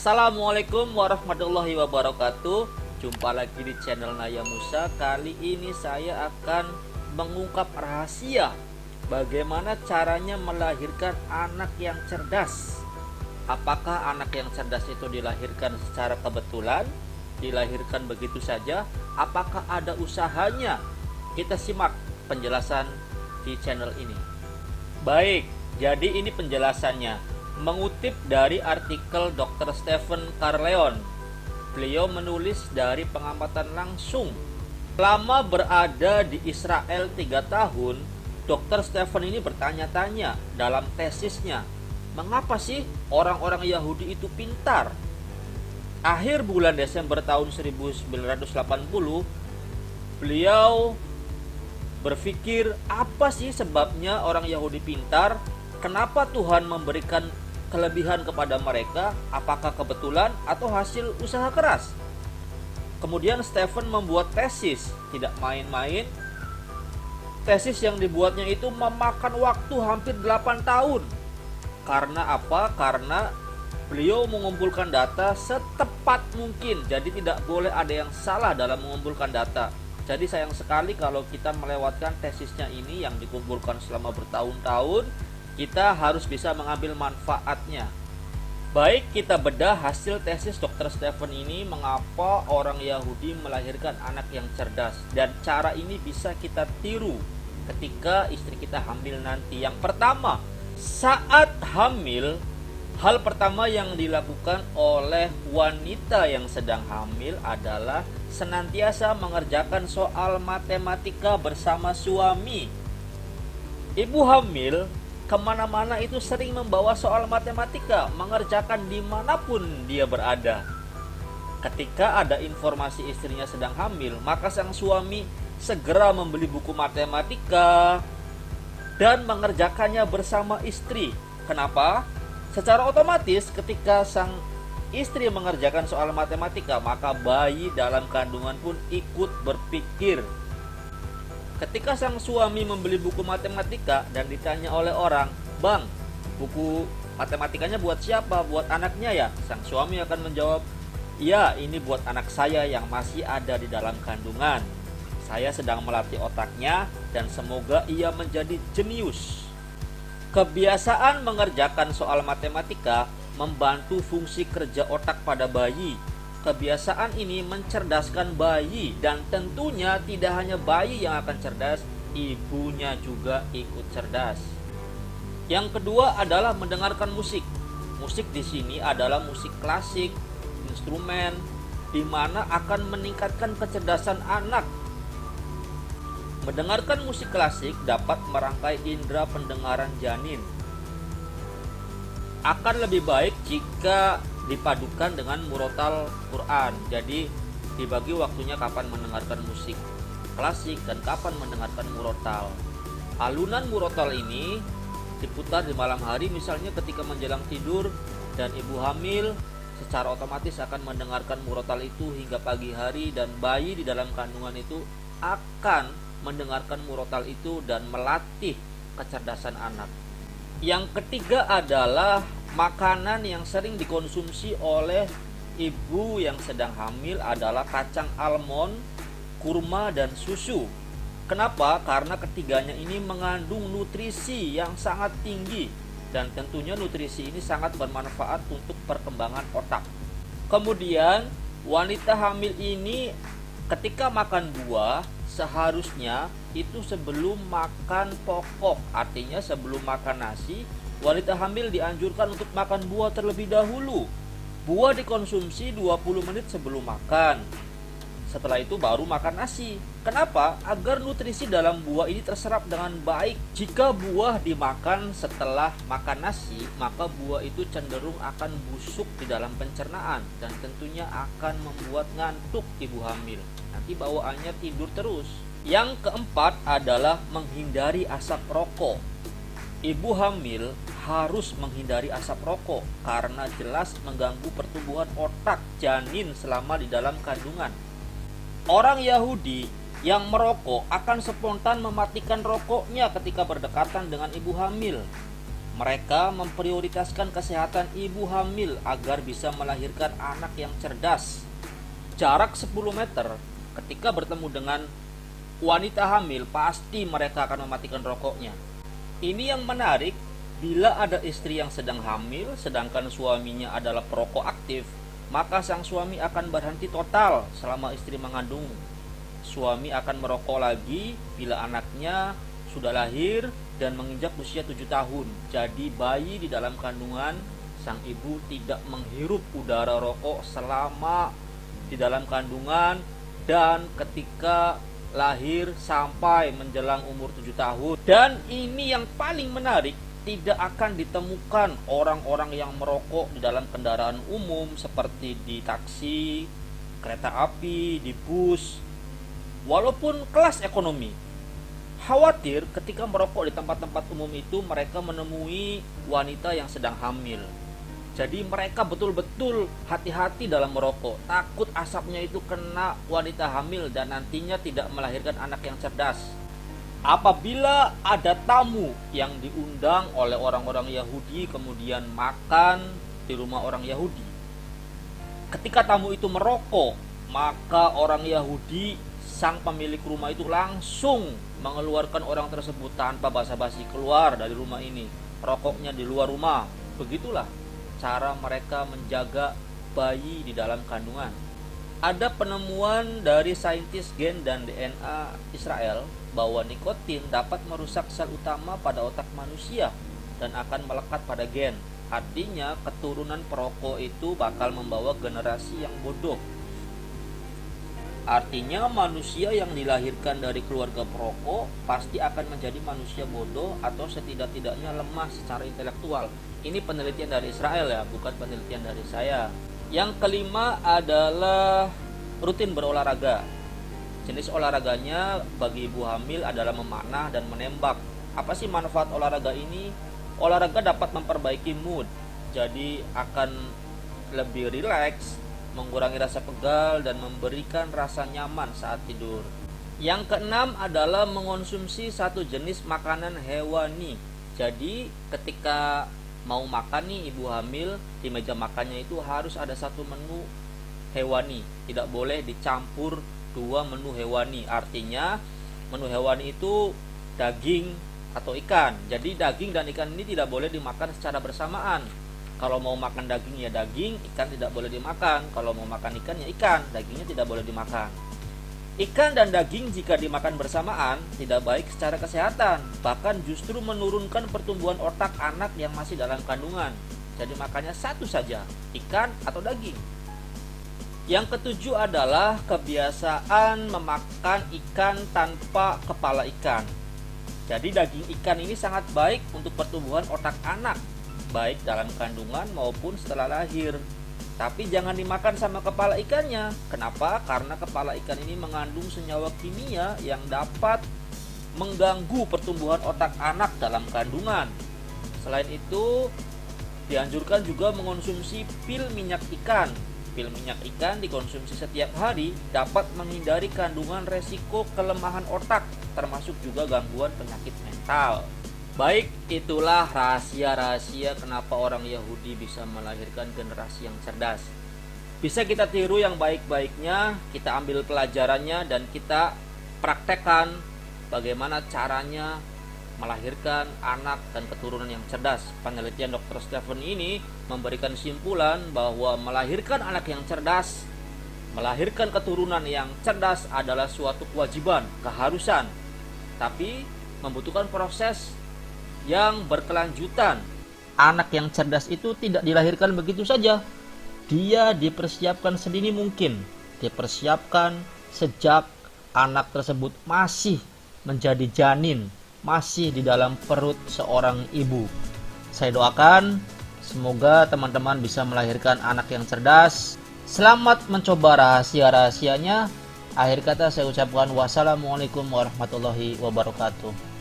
Assalamualaikum warahmatullahi wabarakatuh. Jumpa lagi di channel Naya Musa. Kali ini saya akan mengungkap rahasia bagaimana caranya melahirkan anak yang cerdas. Apakah anak yang cerdas itu dilahirkan secara kebetulan, dilahirkan begitu saja? Apakah ada usahanya? Kita simak penjelasan di channel ini. Baik, jadi ini penjelasannya. Mengutip dari artikel Dr. Stephen Carleon, beliau menulis dari pengamatan langsung. Selama berada di Israel 3 tahun, Dr. Stephen ini bertanya-tanya dalam tesisnya, mengapa sih orang-orang Yahudi itu pintar? Akhir bulan Desember tahun 1980, beliau berpikir, apa sih sebabnya orang Yahudi pintar? Kenapa Tuhan memberikan kelebihan kepada mereka? Apakah kebetulan atau hasil usaha keras? Kemudian Stephen membuat tesis, tidak main-main. Tesis yang dibuatnya itu memakan waktu hampir 8 tahun. Karena apa? Karena beliau mengumpulkan data setepat mungkin. Jadi tidak boleh ada yang salah dalam mengumpulkan data. Jadi sayang sekali kalau kita melewatkan tesisnya ini yang dikumpulkan selama bertahun-tahun. Kita harus bisa mengambil manfaatnya. Baik, kita bedah hasil tesis Dr. Stephen ini, mengapa orang Yahudi melahirkan anak yang cerdas. Dan cara ini bisa kita tiru ketika istri kita hamil nanti. Yang pertama, saat hamil, hal pertama yang dilakukan oleh wanita yang sedang hamil adalah senantiasa mengerjakan soal matematika bersama suami. Ibu hamil kemana-mana itu sering membawa soal matematika, mengerjakan dimanapun dia berada. Ketika ada informasi istrinya sedang hamil, maka sang suami segera membeli buku matematika dan mengerjakannya bersama istri. Kenapa? Secara otomatis ketika sang istri mengerjakan soal matematika, maka bayi dalam kandungan pun ikut berpikir. Ketika sang suami membeli buku matematika dan ditanya oleh orang, "Bang, buku matematikanya buat siapa? Buat anaknya ya?" Sang suami akan menjawab, "Ya, ini buat anak saya yang masih ada di dalam kandungan. Saya sedang melatih otaknya dan semoga ia menjadi jenius." Kebiasaan mengerjakan soal matematika membantu fungsi kerja otak pada bayi. Kebiasaan ini mencerdaskan bayi, dan tentunya tidak hanya bayi yang akan cerdas, ibunya juga ikut cerdas. Yang kedua adalah mendengarkan musik. Musik di sini adalah musik klasik, instrumen, di mana akan meningkatkan kecerdasan anak. Mendengarkan musik klasik dapat merangkai indera pendengaran janin. Akan lebih baik jika dipadukan dengan murotal Quran. Jadi dibagi waktunya kapan mendengarkan musik klasik dan kapan mendengarkan murotal. Alunan murotal ini diputar di malam hari, misalnya ketika menjelang tidur, dan ibu hamil secara otomatis akan mendengarkan murotal itu hingga pagi hari, dan bayi di dalam kandungan itu akan mendengarkan murotal itu dan melatih kecerdasan anak. Yang ketiga adalah makanan yang sering dikonsumsi oleh ibu yang sedang hamil adalah kacang almond, kurma, dan susu. Kenapa? Karena ketiganya ini mengandung nutrisi yang sangat tinggi, dan tentunya nutrisi ini sangat bermanfaat untuk perkembangan otak. Kemudian wanita hamil ini ketika makan buah seharusnya itu sebelum makan pokok, artinya sebelum makan nasi, wanita hamil dianjurkan untuk makan buah terlebih dahulu. Buah dikonsumsi 20 menit sebelum makan. Setelah itu baru makan nasi. Kenapa? Agar nutrisi dalam buah ini terserap dengan baik. Jika buah dimakan setelah makan nasi, maka buah itu cenderung akan busuk di dalam pencernaan dan tentunya akan membuat ngantuk ibu hamil. Nanti bawaannya tidur terus. Yang keempat adalah menghindari asap rokok. Ibu hamil harus menghindari asap rokok karena jelas mengganggu pertumbuhan otak janin selama di dalam kandungan. Orang Yahudi yang merokok akan spontan mematikan rokoknya ketika berdekatan dengan ibu hamil. Mereka memprioritaskan kesehatan ibu hamil agar bisa melahirkan anak yang cerdas. Jarak 10 meter ketika bertemu dengan wanita hamil, pasti mereka akan mematikan rokoknya. Ini yang menarik, bila ada istri yang sedang hamil sedangkan suaminya adalah perokok aktif, maka sang suami akan berhenti total selama istri mengandung. Suami akan merokok lagi bila anaknya sudah lahir dan menginjak usia 7 tahun. Jadi bayi di dalam kandungan, sang ibu tidak menghirup udara rokok selama di dalam kandungan dan ketika lahir sampai menjelang umur 7 tahun. Dan ini yang paling menarik, tidak akan ditemukan orang-orang yang merokok di dalam kendaraan umum seperti di taksi, kereta api, di bus, walaupun kelas ekonomi. Khawatir ketika merokok di tempat-tempat umum itu mereka menemui wanita yang sedang hamil. Jadi mereka betul-betul hati-hati dalam merokok, takut asapnya itu kena wanita hamil dan nantinya tidak melahirkan anak yang cerdas. Apabila ada tamu yang diundang oleh orang-orang Yahudi kemudian makan di rumah orang Yahudi, ketika tamu itu merokok, maka orang Yahudi, sang pemilik rumah itu langsung mengeluarkan orang tersebut tanpa basa-basi, keluar dari rumah ini, rokoknya di luar rumah. Begitulah cara mereka menjaga bayi di dalam kandungan. Ada penemuan dari saintis gen dan DNA Israel bahwa nikotin dapat merusak sel utama pada otak manusia dan akan melekat pada gen. Artinya keturunan perokok itu bakal membawa generasi yang bodoh. Artinya manusia yang dilahirkan dari keluarga perokok pasti akan menjadi manusia bodoh atau setidak-tidaknya lemah secara intelektual. Ini penelitian dari Israel ya, bukan penelitian dari saya. Yang kelima adalah rutin berolahraga. Jenis olahraganya bagi ibu hamil adalah memanah dan menembak. Apa sih manfaat olahraga ini? Olahraga dapat memperbaiki mood, jadi akan lebih rileks, mengurangi rasa pegal dan memberikan rasa nyaman saat tidur. Yang keenam adalah mengonsumsi satu jenis makanan hewani. Jadi ketika mau makan nih ibu hamil, di meja makannya itu harus ada satu menu hewani. Tidak boleh dicampur dua menu hewani. Artinya menu hewani itu daging atau ikan. Jadi daging dan ikan ini tidak boleh dimakan secara bersamaan. Kalau mau makan daging ya daging, ikan tidak boleh dimakan. Kalau mau makan ikan ya ikan, dagingnya tidak boleh dimakan. Ikan dan daging jika dimakan bersamaan tidak baik secara kesehatan, bahkan justru menurunkan pertumbuhan otak anak yang masih dalam kandungan. Jadi makannya satu saja, ikan atau daging. Yang ketujuh adalah kebiasaan memakan ikan tanpa kepala ikan. Jadi daging ikan ini sangat baik untuk pertumbuhan otak anak, baik dalam kandungan maupun setelah lahir. Tapi jangan dimakan sama kepala ikannya. Kenapa? Karena kepala ikan ini mengandung senyawa kimia yang dapat mengganggu pertumbuhan otak anak dalam kandungan. Selain itu, dianjurkan juga mengonsumsi pil minyak ikan. Pil minyak ikan dikonsumsi setiap hari dapat menghindari kandungan resiko kelemahan otak, termasuk juga gangguan penyakit mental. Baik, itulah rahasia-rahasia kenapa orang Yahudi bisa melahirkan generasi yang cerdas. Bisa kita tiru yang baik-baiknya, kita ambil pelajarannya dan kita praktekkan bagaimana caranya melahirkan anak dan keturunan yang cerdas. Penelitian Dr. Stephen ini memberikan kesimpulan bahwa melahirkan anak yang cerdas, melahirkan keturunan yang cerdas adalah suatu kewajiban, keharusan, tapi membutuhkan proses yang berkelanjutan. Anak yang cerdas itu tidak dilahirkan begitu saja. Dia dipersiapkan sedini mungkin. Dipersiapkan sejak anak tersebut masih menjadi janin, masih di dalam perut seorang ibu. Saya doakan semoga teman-teman bisa melahirkan anak yang cerdas. Selamat mencoba rahasia-rahasianya. Akhir kata saya ucapkan wassalamualaikum warahmatullahi wabarakatuh.